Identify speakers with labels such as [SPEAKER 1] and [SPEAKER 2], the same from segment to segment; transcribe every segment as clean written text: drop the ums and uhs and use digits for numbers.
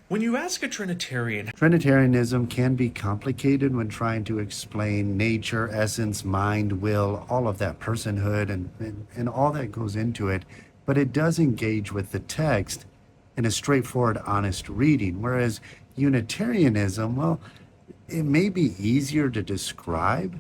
[SPEAKER 1] When you ask a Trinitarian,
[SPEAKER 2] Trinitarianism can be complicated when trying to explain nature, essence, mind, will, all of that personhood and all that goes into it, but it does engage with the text in a straightforward, honest reading. Whereas Unitarianism, well, it may be easier to describe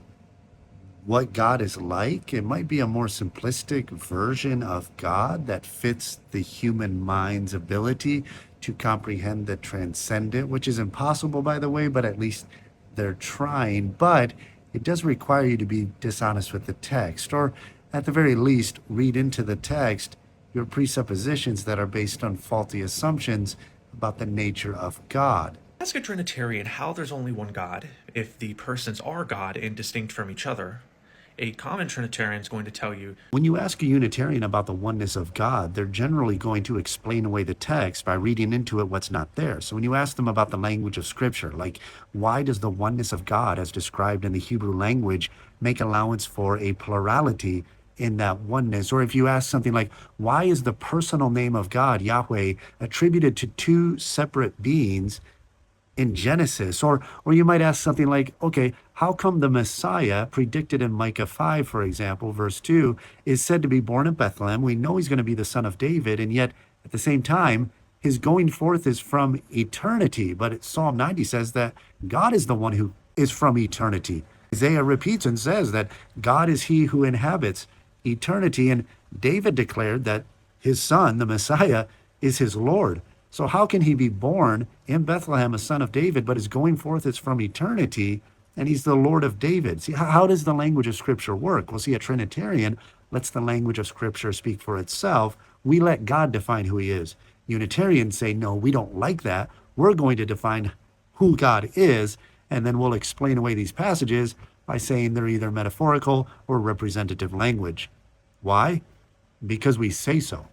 [SPEAKER 2] what God is like. It might be a more simplistic version of God that fits the human mind's ability to comprehend the transcendent, which is impossible, by the way, but at least they're trying. But it does require you to be dishonest with the text, or at the very least, read into the text your presuppositions that are based on faulty assumptions about the nature of God.
[SPEAKER 1] ask a Trinitarian how there's only one God if the persons are God and distinct from each other. A common Trinitarian is going to tell you,
[SPEAKER 2] When you ask a Unitarian about the oneness of God, they're generally going to explain away the text by reading into it what's not there. So when you ask them about the language of Scripture, like why does the oneness of God, as described in the Hebrew language, make allowance for a plurality in that oneness? Or if you ask something like, why is the personal name of God, Yahweh, attributed to two separate beings in Genesis? Or you might ask something like, okay, how come the Messiah predicted in Micah 5, for example, verse 2, is said to be born in Bethlehem? We know he's going to be the son of David, and yet at the same time, his going forth is from eternity. But Psalm 90 says that God is the one who is from eternity. Isaiah repeats and says that God is he who inhabits eternity. And David declared that his son, the Messiah, is his Lord. So how can he be born in Bethlehem, a son of David, but his going forth is from eternity, and he's the Lord of David? See, how does the language of Scripture work? Well, see, a Trinitarian lets the language of Scripture speak for itself. We let God define who he is. Unitarians say, no, we don't like that. We're going to define who God is, and then we'll explain away these passages by saying they're either metaphorical or representative language. Why? Because we say so.